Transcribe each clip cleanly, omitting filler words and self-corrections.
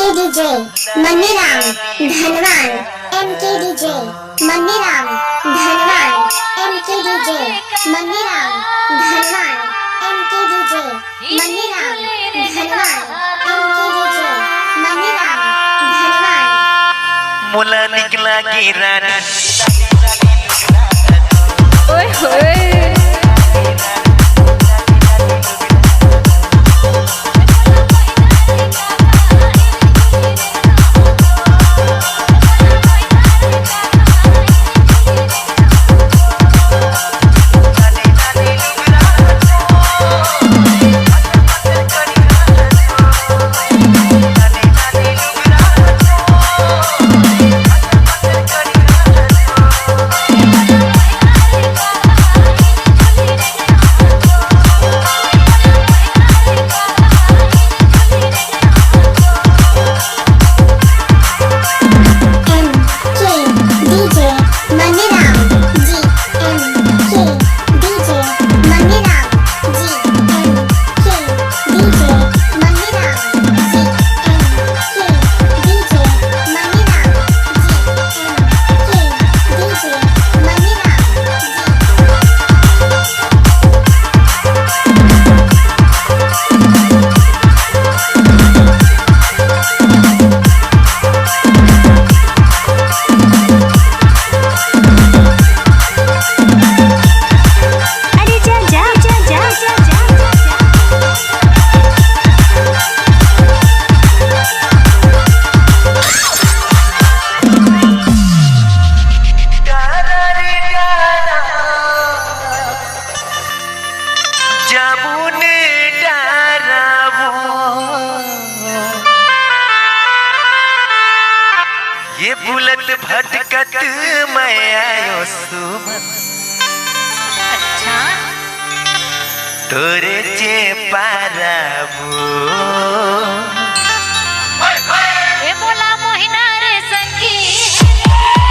DJ Maniram धनवान DJ Maniram धनवान DJ Maniram धनवान डीजे मनीराम धनवान डीजे मनीराम धनवान। मुला निकला की रानी ओए होए ये बुलट भटकत मैं आयो सुमन अच्छा तोरे चे पाराबो ए बोला मोहिना रे संगी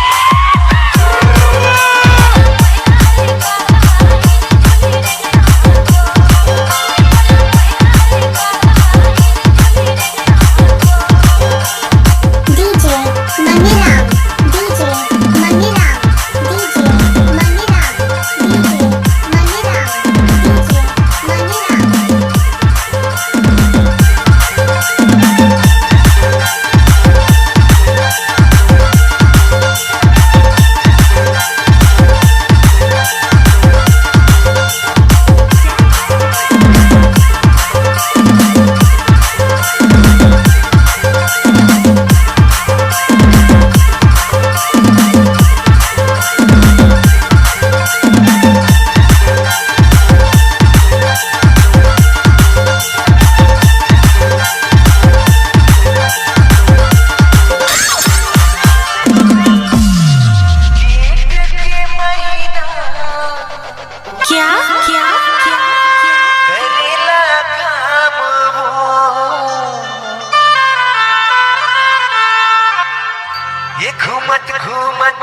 ये घूमत घूमत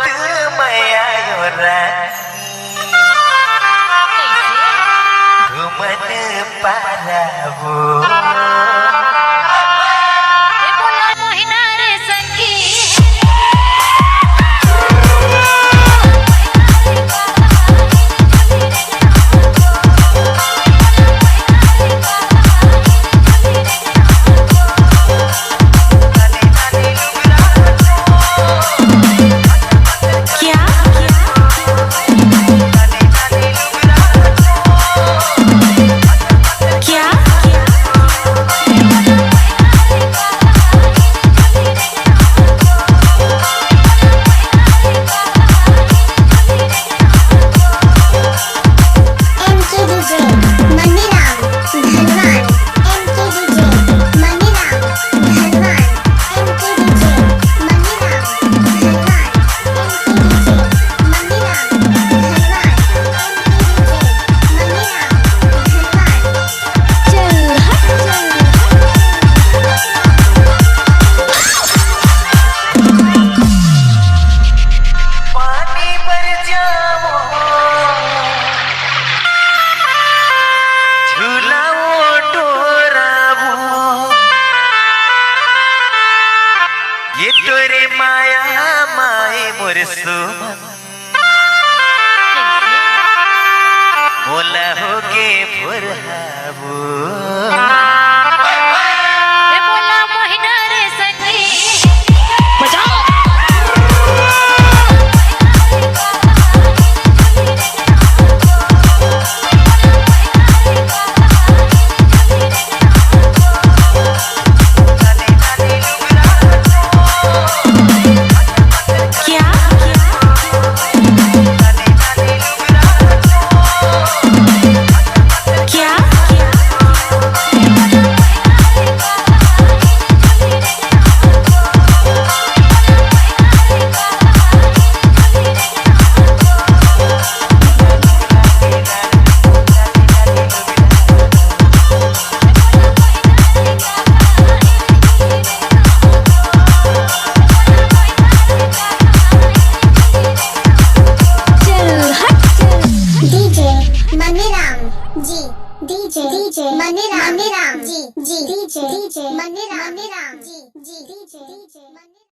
मैं आयो रानी घूमन पाराबो ए बोला मोहिना रे संगी क्या सुमन मोला होके फुरहाबू ए बोला मोहिना रे संगी बजाओ MANIRAM जी DJ MANIRAM जी DJ MANIRAM जी DJ